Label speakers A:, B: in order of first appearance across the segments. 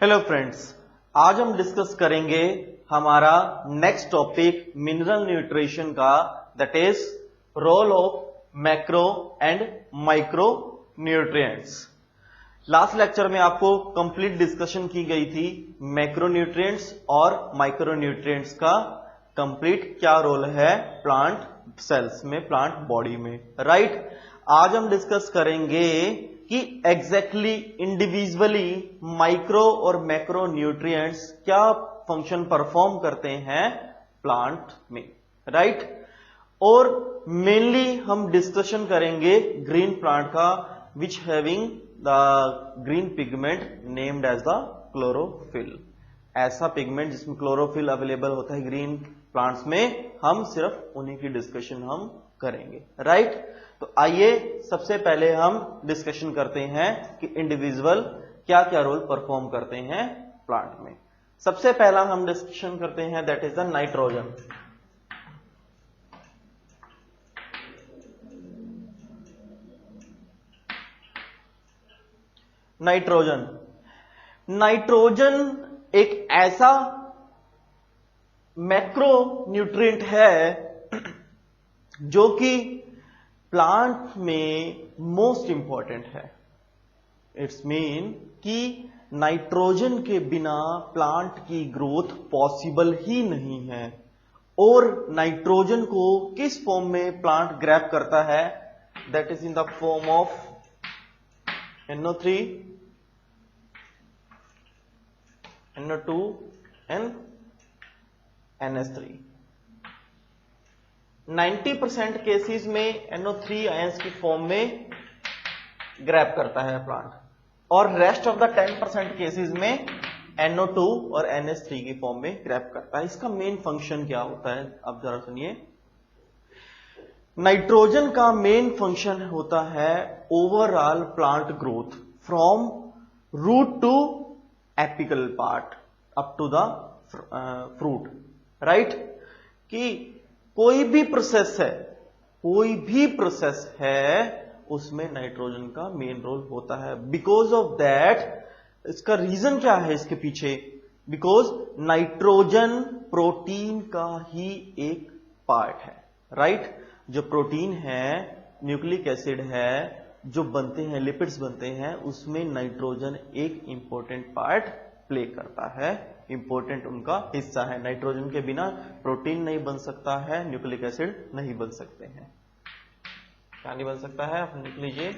A: Hello friends, आज हम discuss करेंगे हमारा नेक्स्ट टॉपिक मिनरल न्यूट्रिशन का, that is role of macro and micro nutrients. Last lecture में आपको कंप्लीट डिस्कशन की गई थी मैक्रो न्यूट्रिएंट्स और माइक्रो न्यूट्रिएंट्स का कंप्लीट क्या रोल है प्लांट सेल्स में, प्लांट बॉडी में, राइट। आज हम डिस्कस करेंगे कि एग्जैक्टली इंडिविजुअली माइक्रो और मैक्रो न्यूट्रिएंट्स क्या फंक्शन परफॉर्म करते हैं प्लांट में, राइट। और मेनली हम डिस्कशन करेंगे ग्रीन प्लांट का, which having the green pigment named as the chlorophyll. ऐसा पिगमेंट जिसमें क्लोरोफिल अवेलेबल होता है ग्रीन प्लांट्स में, हम सिर्फ उन्हीं की डिस्कशन हम करेंगे, राइट। तो आइए सबसे पहले हम डिस्कशन करते हैं कि इंडिविजुअल क्या क्या रोल परफॉर्म करते हैं प्लांट में। सबसे पहला हम डिस्कशन करते हैं that is the nitrogen. Nitrogen nitrogen एक ऐसा मैक्रो न्यूट्रिएंट है जो कि प्लांट में मोस्ट इंपॉर्टेंट है। इट्स मीन कि नाइट्रोजन के बिना प्लांट की ग्रोथ पॉसिबल ही नहीं है। और नाइट्रोजन को किस फॉर्म में प्लांट ग्रैब करता है, that is in the form of NO3, NO2 and NH3। 90% cases में NO3 आयंस की फॉर्म में ग्रैब करता है प्लांट, और रेस्ट ऑफ द 10% केसेस में NO2 और NH3 की फॉर्म में ग्रैब करता है। इसका मेन फंक्शन क्या होता है, अब जरा सुनिए। नाइट्रोजन का मेन फंक्शन होता है overall plant growth from root to apical part up to the fruit, right. कि कोई भी प्रोसेस है उसमें नाइट्रोजन का मेन रोल होता है। बिकॉज ऑफ दैट, इसका रीजन क्या है इसके पीछे, बिकॉज नाइट्रोजन प्रोटीन का ही एक पार्ट है, राइट। जो प्रोटीन है, न्यूक्लिक एसिड है, जो बनते हैं, लिपिड्स बनते हैं, उसमें नाइट्रोजन एक इंपॉर्टेंट पार्ट प्ले करता है, इंपॉर्टेंट उनका हिस्सा है। नाइट्रोजन के बिना प्रोटीन नहीं बन सकता है, न्यूक्लिक एसिड नहीं बन सकते हैं। क्या नहीं बन सकता है, आप लिख लीजिए,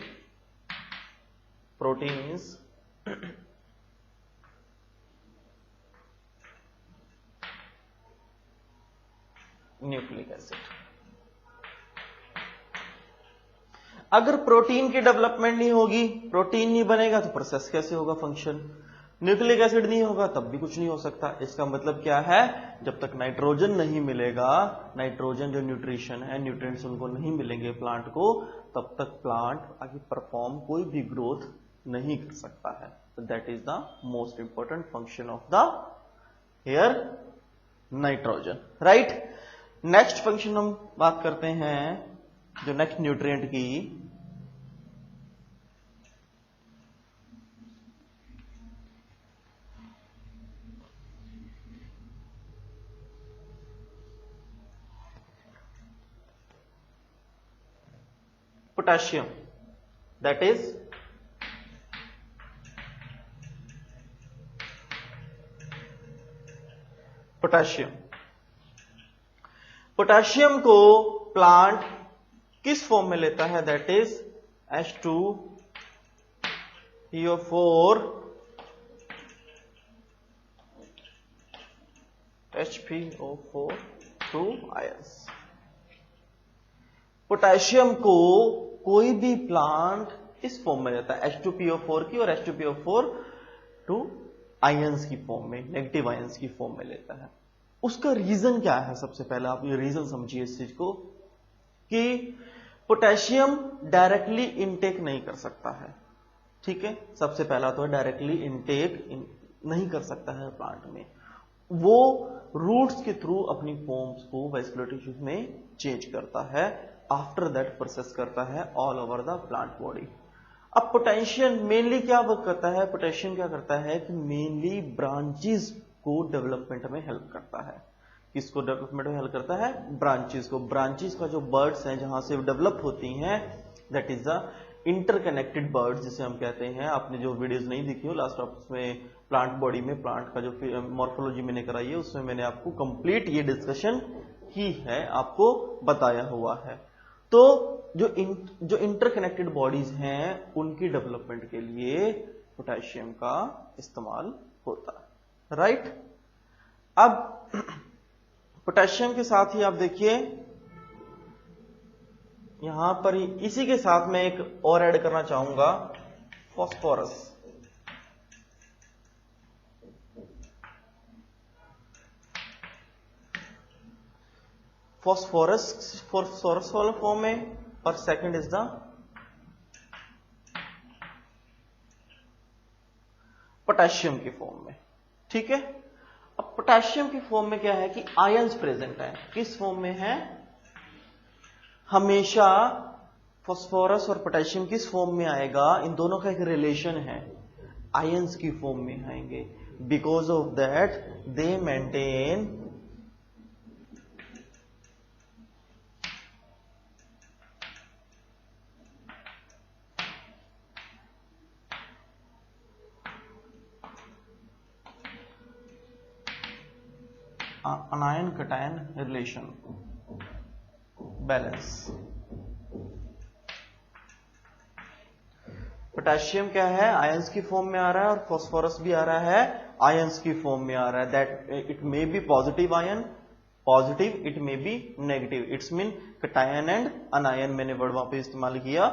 A: प्रोटीन्स न्यूक्लिक एसिड। अगर प्रोटीन की डेवलपमेंट नहीं होगी, प्रोटीन नहीं बनेगा तो प्रोसेस कैसे होगा फंक्शन। न्यूक्लिक एसिड नहीं होगा तब भी कुछ नहीं हो सकता। इसका मतलब क्या है, जब तक नाइट्रोजन नहीं मिलेगा, नाइट्रोजन जो न्यूट्रिशन है, न्यूट्रिएंट्स उनको नहीं मिलेंगे प्लांट को, तब तक प्लांट आगे परफॉर्म कोई भी ग्रोथ नहीं कर सकता है। तो that is the most important function of the here nitrogen, right. Next function हम बात करते हैं जो नेक्स्ट न्यूट्रिएंट की, potassium, that is potassium. Potassium को प्लांट किस फॉर्म में लेता है, that is H2PO4 2 ions. Potassium को कोई भी प्लांट इस फॉर्म में लेता है, H2PO4 की और H2PO4 2 आयंस की फॉर्म में, नेगेटिव आयंस की फॉर्म में लेता है। उसका रीजन क्या है, सबसे पहले आप ये रीजन समझिए इस चीज को, कि पोटेशियम डायरेक्टली इनटेक नहीं कर सकता है, ठीक है। सबसे पहला तो डायरेक्टली इनटेक नहीं कर सकता है प्लांट में, वो रूट्स के थ्रू अपनी फॉर्म्स को वेस्कुलर टिश्यूज में चेंज करता है, आफ्टर दैट प्रोसेस करता है all over the plant body. अब पोटेशियम मेनली क्या वर्क करता है, पोटेशियम क्या करता है कि मेनली ब्रांचेस को डेवलपमेंट में हेल्प करता है। किसको डेवलपमेंट में हेल्प करता है? ब्रांचेस को। ब्रांचेस का जो बर्ड्स हैं जहां से डेवलप होती हैं, that is the interconnected birds जिसे हम कहते हैं। आपने जो वीडियोस नहीं देखी हो लास्ट ऑफ में प्लांट बॉडी में प्लांट का जो मॉर्फोलॉजी मैंने कराई है उसमें मैंने आपको कंप्लीट ये डिस्कशन की है, आपको बताया हुआ है। तो जो इंटरकनेक्टेड बॉडीज हैं उनकी डेवलपमेंट के लिए पोटेशियम का इस्तेमाल होता है, राइट। अब पोटेशियम के साथ ही आप देखिए यहां पर ही इसी के साथ मैं एक और ऐड करना चाहूंगा, फास्फोरस। फास्फोरस वाला फॉर्म में, और सेकंड इज द पोटेशियम की फॉर्म में, ठीक है। अब पोटेशियम की फॉर्म में क्या है कि आयंस प्रेजेंट है। किस फॉर्म में है? हमेशा फास्फोरस और पोटेशियम किस फॉर्म में आएगा? इन दोनों का एक रिलेशन है, आयंस की फॉर्म में आएंगे। Because of that they maintain anion cation relation balance. Potassium क्या है? आयंस की फॉर्म में आ रहा है, और फास्फोरस भी आ रहा है आयंस की फॉर्म में आ रहा है। That it may be positive ion, positive, it may be negative. It's mean cation and अनायन मैंने वर्ड वहां पे इस्तेमाल किया।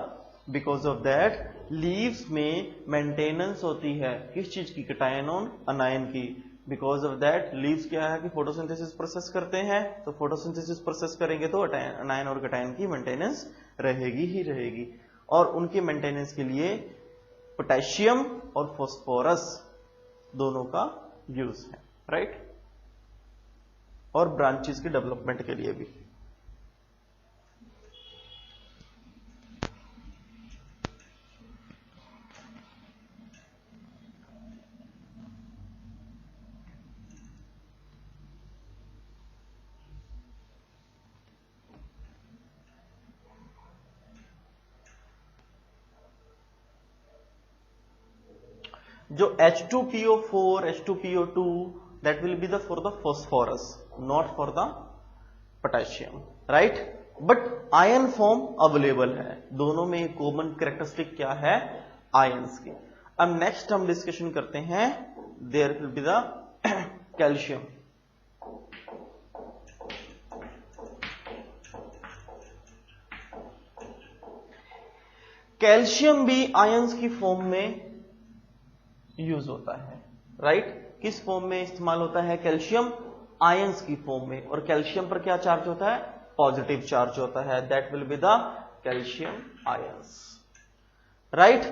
A: बिकॉज ऑफ दैट लीव्स में मेंटेनेंस होती है किस चीज की? कैटायन और अनायन की। बिकॉज ऑफ दैट लीव्स क्या है कि फोटोसिंथेसिस प्रोसेस करते हैं, तो फोटोसिंथेसिस प्रोसेस करेंगे तो अनायन और कैटायन की मेंटेनेंस रहेगी ही रहेगी। और उनके मेंटेनेंस के लिए पोटेशियम और फास्फोरस दोनों का यूज है, राइट। और ब्रांचेस के डेवलपमेंट के लिए भी। जो H2PO4, H2PO2 that will be the for the phosphorus, not for the potassium, right? But ion form available है। दोनों में कॉमन कैरेक्टरिस्टिक क्या है? आयंस की। अब नेक्स्ट हम डिस्कशन करते हैं, there will be the calcium. Calcium भी आयंस की फॉर्म में यूज होता है, राइट। किस फॉर्म में इस्तेमाल होता है कैल्शियम? आयंस की फॉर्म में। और कैल्शियम पर क्या चार्ज होता है? पॉजिटिव चार्ज होता है। That will be the calcium ions, right.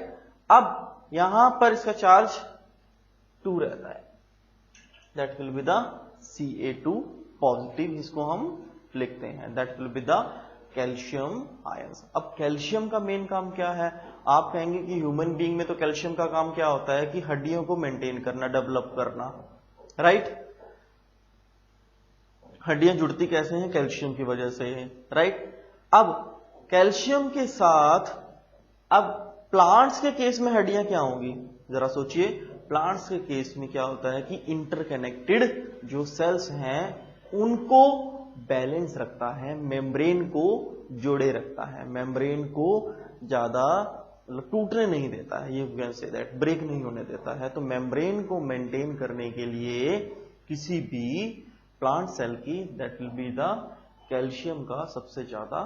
A: अब यहां पर इसका चार्ज 2 रहता है, that will be the Ca2 positive, जिसको हम लिखते हैं। That will be the calcium ions. अब कैल्शियम का मेन काम क्या है? आप कहेंगे कि ह्यूमन बीइंग में तो कैल्शियम का काम क्या होता है कि हड्डियों को मेंटेन करना, डेवलप करना, राइट। हड्डियां जुड़ती कैसे हैं? कैल्शियम की वजह से, राइट। अब कैल्शियम के साथ अब प्लांट्स के केस में हड्डियां क्या होंगी? जरा सोचिए, प्लांट्स के केस में क्या होता है कि इंटरकनेक्टेड जो सेल्स हैं उनको बैलेंस रखता है, मेम्ब्रेन को जोड़े रखता है, मेम्ब्रेन को ज्यादा टूटने नहीं देता है, ये कैन से दैट ब्रेक नहीं होने देता है। तो मेम्ब्रेन को मेंटेन करने के लिए किसी भी प्लांट सेल की that will be the calcium का सबसे ज्यादा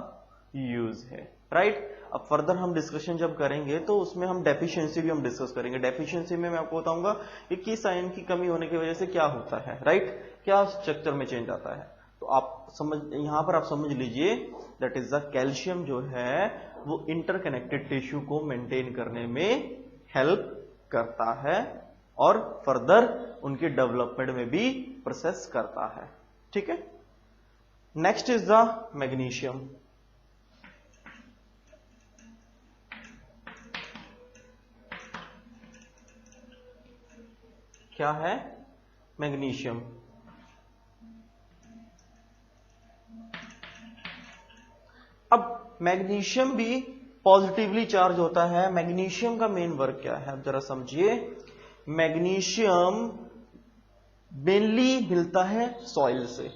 A: यूज है, राइट। अब फर्दर हम डिस्कशन जब करेंगे तो उसमें हम डेफिशिएंसी भी हम डिस्कस करेंगे। डेफिशिएंसी में मैं आपको बताऊंगा कि किस आयन की कमी होने की वजह से क्या होता है, राइट, क्या स्ट्रक्चर में चेंज आता है। तो आप समझ, यहां पर आप समझ लीजिए दैट इज द कैल्शियम जो है वो इंटरकनेक्टेड टिश्यू को मेंटेन करने में हेल्प करता है और फर्दर उनके डेवलपमेंट में भी प्रोसेस करता है, ठीक है। Next is the magnesium. क्या है? मैग्नीशियम। अब मैग्नीशियम भी पॉजिटिवली चार्ज होता है। मैग्नीशियम का मेन वर्क क्या है, अब जरा समझिए। मैग्नीशियम मेनली मिलता है सॉइल से।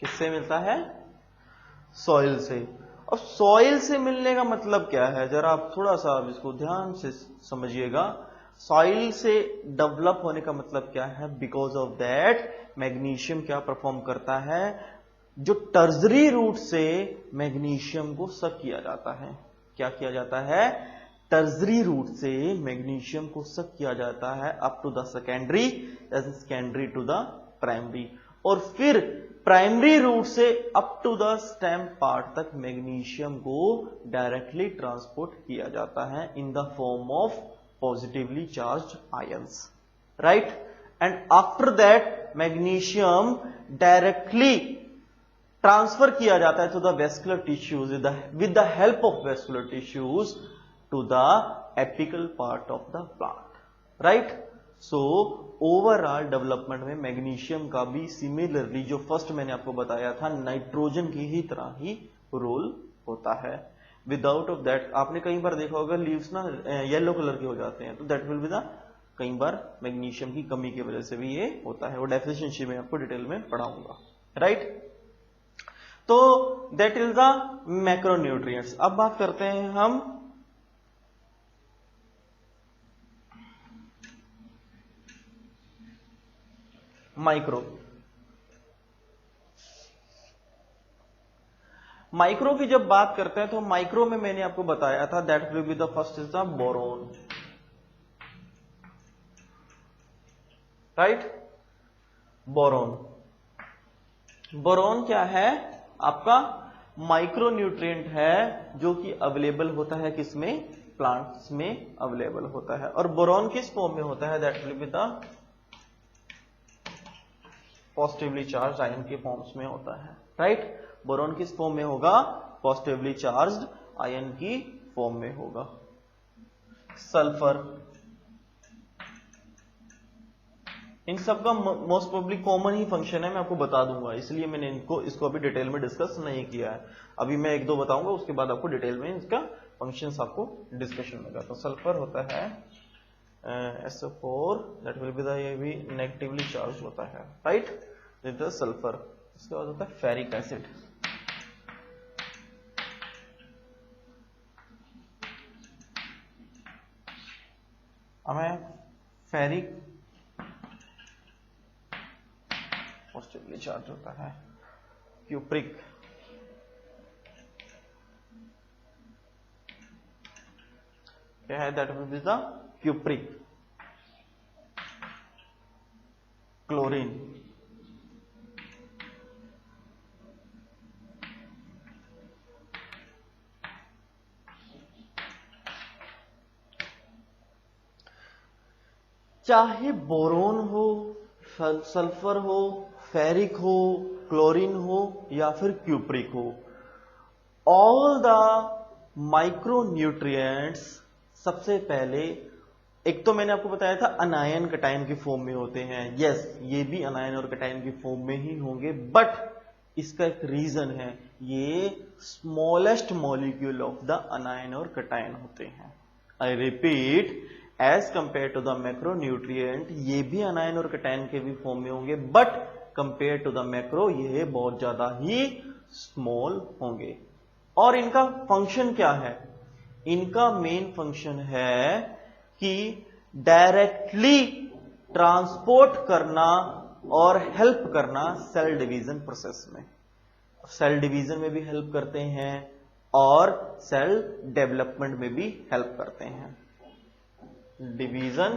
A: किससे मिलता है? सॉइल से। अब सॉइल से मिलने का मतलब क्या है, जरा आप थोड़ा सा इसको ध्यान से समझिएगा। सॉइल से डेवलप होने का मतलब क्या है? बिकॉज ऑफ दैट मैग्नीशियम क्या परफॉर्म करता है, जो टर्जरी रूट से मैग्नीशियम को सक किया जाता है। क्या किया जाता है? टर्जरी रूट से मैग्नीशियम को सक किया जाता है up to the secondary, secondary to the primary, और फिर प्राइमरी रूट से up to the stem part तक मैग्नीशियम को डायरेक्टली ट्रांसपोर्ट किया जाता है in the form of positively charged ions, right. And after that magnesium directly transfer किया जाता है to the vascular tissues with the help of vascular tissues to the apical part of the plant, right. So overall development में magnesium का भी similarly, जो first मैंने आपको बताया था, नाइट्रोजन की ही तरह ही रोल होता है। विदाउट ऑफ दैट आपने कई बार देखा होगा लीव्स ना येलो कलर के हो जाते हैं, तो दैट विल बी द कई बार मैग्नीशियम की कमी की वजह से भी ये होता है। वो डेफिशिएंसी में आपको डिटेल में पढ़ाऊंगा, राइट। तो दैट इज द मैक्रोन्यूट्रिएंट्स। अब बात करते हैं हम माइक्रो। माइक्रो की जब बात करते हैं तो माइक्रो में मैंने आपको बताया था that will be the first is the boron, right. Boron, boron क्या है? आपका माइक्रो न्यूट्रिएंट है जो कि अवेलेबल होता है किसमें? प्लांट्स में अवेलेबल होता है। और बोरोन किस फॉर्म में होता है? That will be the positively charge ion के फॉर्म्स में होता है, राइट। बोरोन किस फॉर्म में होगा? पॉजिटिवली चार्ज्ड आयन की फॉर्म में होगा। सल्फर, इन सब का मोस्ट प्रोबेबली कॉमन ही फंक्शन है, मैं आपको बता दूंगा, इसलिए मैंने इसको अभी डिटेल में डिस्कस नहीं किया है। अभी मैं एक दो बताऊंगा, उसके बाद आपको डिटेल में इसका फंक्शंस आपको डिस्कशन में। तो सल्फर होता है SO4, that will be the, ये भी नेगेटिवली चार्ज होता है, राइट। This is sulphur. इसके बाद होता है फेरिक एसिड। हमें फेरिक पॉजिटिवली चार्ज होता है। क्यूप्रिक, क्या है? That will be the cupric. Chlorine, चाहे बोरोन हो, सल्फर हो, फेरिक हो, क्लोरीन हो या फिर क्यूप्रिक हो, ऑल द माइक्रो न्यूट्रिएंट्स सबसे पहले, एक तो मैंने आपको बताया था अनायन कटायन की फॉर्म में होते हैं। यस, ये भी अनायन और कटायन की फॉर्म में ही होंगे, बट इसका एक रीजन है, ये smallest molecule of the anion और कटायन होते हैं। I repeat, as compare to the macronutrient, ये भी अनायन और कटायन के भी फॉर्म में होंगे, but compare to the macro ये बहुत ज्यादा ही स्मॉल होंगे। और इनका फंक्शन क्या है? इनका मेन फंक्शन है कि डायरेक्टली ट्रांसपोर्ट करना और हेल्प करना सेल डिवीजन प्रोसेस में। सेल डिवीजन में भी हेल्प करते हैं और सेल डेवलपमेंट में भी हेल्प करते हैं। डिवीजन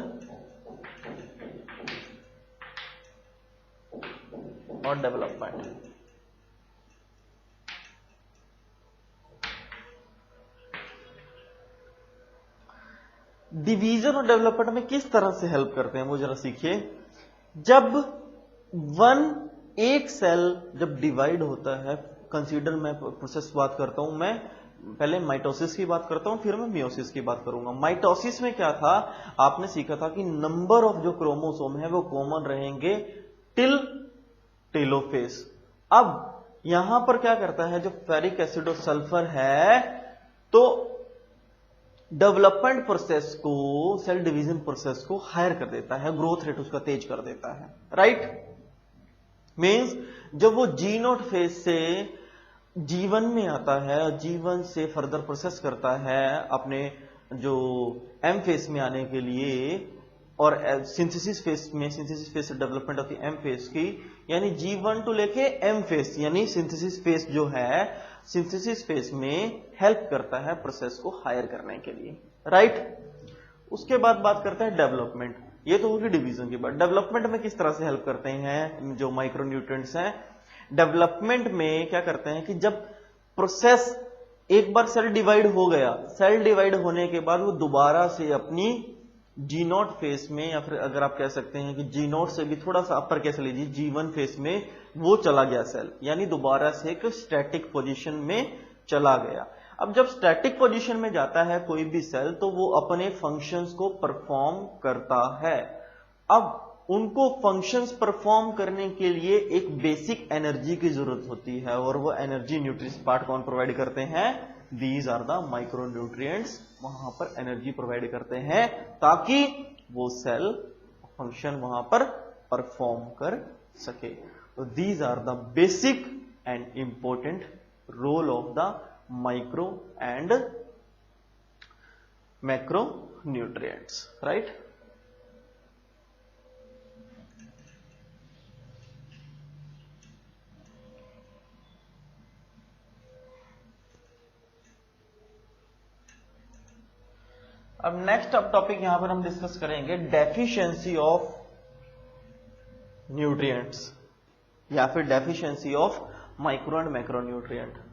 A: और डेवलपमेंट। डिवीजन और डेवलपमेंट में किस तरह से हेल्प करते हैं वो जरा सीखिए। जब एक सेल जब डिवाइड होता है, कंसीडर मैं प्रोसेस बात करता हूं, मैं पहले माइटोसिस की बात करता हूं, फिर मैं मियोसिस की बात करूंगा। माइटोसिस में क्या था, आपने सीखा था कि नंबर ऑफ जो क्रोमोसोम है वो कॉमन रहेंगे टिल टेलोफेज। अब यहां पर क्या करता है, जो फेरिक एसिड और सल्फर है, तो डेवलपमेंट प्रोसेस को, सेल डिवीजन प्रोसेस को हायर कर देता है, ग्रोथ रेट उसका तेज कर देता है, राइट। मींस जब वो जी नोट फेज से जीवन में आता है, जीवन से फर्दर प्रोसेस करता है अपने जो एम फेज में आने के लिए, और सिंथेसिस फेज में, सिंथेसिस फेज से development of the M phase की, यानी G1 टू लेके एम फेज, यानी सिंथेसिस फेज जो है, सिंथेसिस फेज में हेल्प करता है प्रोसेस को हायर करने के लिए, राइट। उसके बाद बात करते हैं डेवलपमेंट। ये तो होगी डिवीजन की बात। डेवलपमेंट में किस तरह से हेल्प करते हैं जो माइक्रोन्यूट्रिएंट्स हैं। डेवलपमेंट में क्या करते हैं कि जब प्रोसेस, एक बार सेल डिवाइड हो गया, सेल डिवाइड होने के बाद वो दोबारा से अपनी जी नॉट फेस में, या फिर अगर आप कह सकते हैं कि जी नॉट से भी थोड़ा सा अपर कैसे लीजिए, G1 फेस में वो चला गया सेल, यानी दोबारा से एक स्टैटिक पोजीशन में चला गया। अब जब स्टैटिक पोजीशन में जाता है कोई भी सेल, तो वो अपने फंक्शंस को परफॉर्म करता है। अब उनको फंक्शंस परफॉर्म करने के लिए एक बेसिक एनर्जी की जरूरत होती है, और वो एनर्जी न्यूट्रिएंट्स पार्ट कौन प्रोवाइड करते हैं, दीज आर द माइक्रोन्यूट्रिएंट्स, वहां पर एनर्जी प्रोवाइड करते हैं ताकि वो सेल फंक्शन वहां पर परफॉर्म कर सके। तो these are the basic and important role of the micro and macro nutrients, right. अब नेक्स्ट अब टॉपिक यहां पर हम डिस्कस करेंगे डेफिशिएंसी ऑफ न्यूट्रिएंट्स, या फिर deficiency of micro and macro nutrient.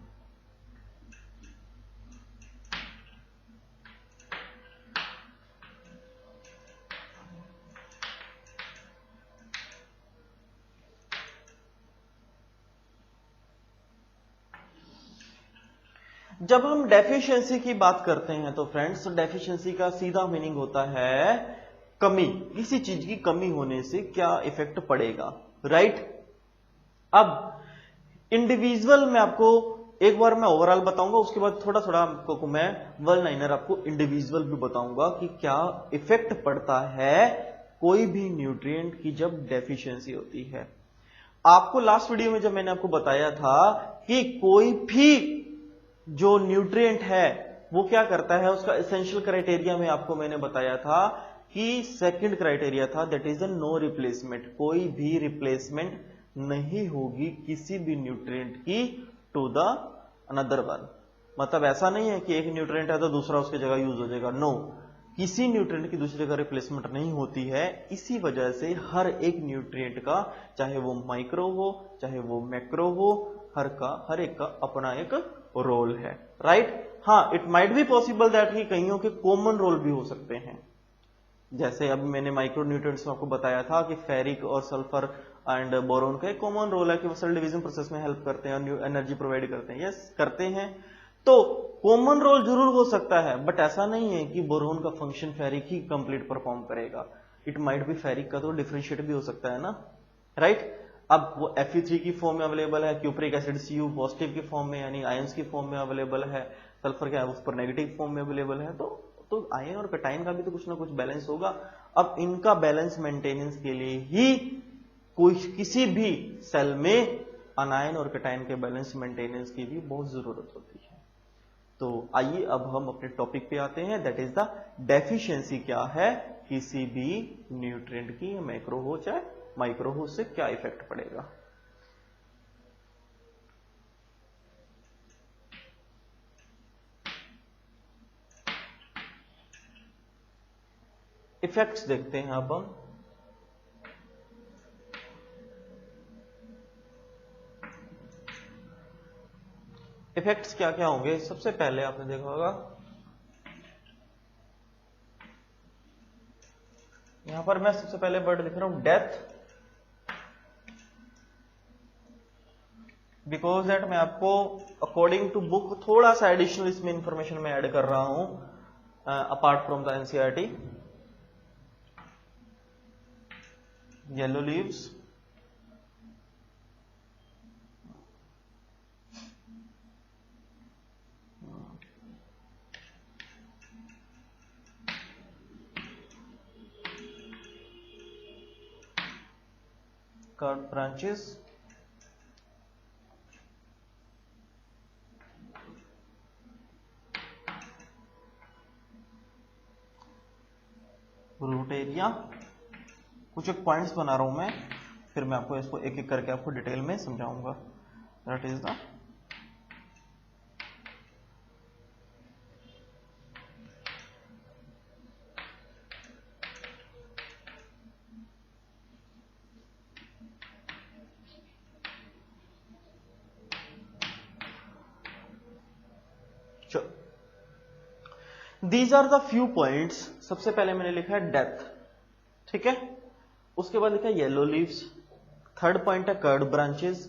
A: जब हम डेफिशिएंसी की बात करते हैं तो फ्रेंड्स, डेफिशिएंसी का सीधा मीनिंग होता है कमी, किसी चीज की कमी होने से क्या इफेक्ट पड़ेगा, राइट। अब इंडिविजुअल में आपको एक बार मैं ओवरऑल बताऊंगा, उसके बाद थोड़ा थोड़ा आपको मैं वन लाइनर आपको इंडिविजुअल भी बताऊंगा कि क्या इफेक्ट पड़ता है कोई भी न्यूट्रिएंट की जब डेफिशिएंसी होती है। आपको लास्ट वीडियो में जब मैंने आपको बताया था कि कोई भी जो न्यूट्रिएंट है वो क्या करता है, उसका एसेंशियल क्राइटेरिया में आपको मैंने बताया था कि सेकंड क्राइटेरिया था, दैट इज नो रिप्लेसमेंट। कोई भी रिप्लेसमेंट नहीं होगी किसी भी न्यूट्रिएंट की टू द अनदर वन। मतलब ऐसा नहीं है कि एक न्यूट्रिएंट है तो दूसरा उसकी जगह यूज हो जाएगा, नो, किसी न्यूट्रिएंट की दूसरी जगह रिप्लेसमेंट नहीं होती है। इसी वजह से हर एक न्यूट्रिएंट का, चाहे वो माइक्रो हो चाहे वो मैक्रो हो, हर एक का अपना एक रोल है, राइट। हाँ, it might be possible that he कईयों के कॉमन रोल भी हो सकते हैं, जैसे अभी मैंने माइक्रो न्यूट्रिएंट्स में आपको बताया था कि फेरिक और सल्फर एंड बोरोन का एक कॉमन रोल है कि वो सेल डिवीजन प्रोसेस में हेल्प करते हैं और एनर्जी प्रोवाइड करते हैं। यस, करते हैं, तो कॉमन रोल जरूर हो सकता है, बट ऐसा नहीं है कि बोरोन का फंक्शन फेरिक ही कंप्लीट परफॉर्म करेगा। इट माइट बी फेरिक का तो डिफरेंशिएट भी हो सकता है ना, राइट। अब वो Fe3 की फॉर्म में अवेलेबल है, क्यूप्रिक एसिड Cu पॉजिटिव की फॉर्म में यानी आयंस की फॉर्म में अवेलेबल है, सल्फर क्या है उस पर नेगेटिव फॉर्म में अवेलेबल है, तो आयन और कैटायन का भी तो कुछ ना कुछ बैलेंस होगा। अब इनका बैलेंस मेंटेनेंस के लिए ही कोई किसी भी सेल में अनायन और कैटायन के बैलेंस मेंटेनेंस की भी बहुत जरूरत होती है। तो आइए अब हम अपने टॉपिक पे आते हैं, दैट इज द डेफिशिएंसी क्या है किसी भी न्यूट्रिएंट की, मैक्रो हो चाहे माइक्रो हो, उससे क्या इफेक्ट पड़ेगा। इफेक्ट्स देखते हैं अब हम। इफेक्ट्स क्या क्या होंगे, सबसे पहले आपने देखा होगा यहां पर मैं सबसे पहले वर्ड लिख रहा हूं डेथ। बिकॉज दैट मैं आपको अकॉर्डिंग टू बुक थोड़ा सा एडिशनल इसमें इंफॉर्मेशन में ऐड कर रहा हूं apart from the NCERT. Yellow leaves, curved branches, root area. कुछ एक पॉइंट्स बना रहा हूं मैं, फिर मैं आपको इसको एक एक करके आपको डिटेल में समझाऊंगा। That is the these are the few points. सबसे पहले मैंने लिखा है डेप्थ, ठीक है। उसके बाद लिखा है येलो लीव्स, थर्ड पॉइंट है कर्व्ड ब्रांचेस,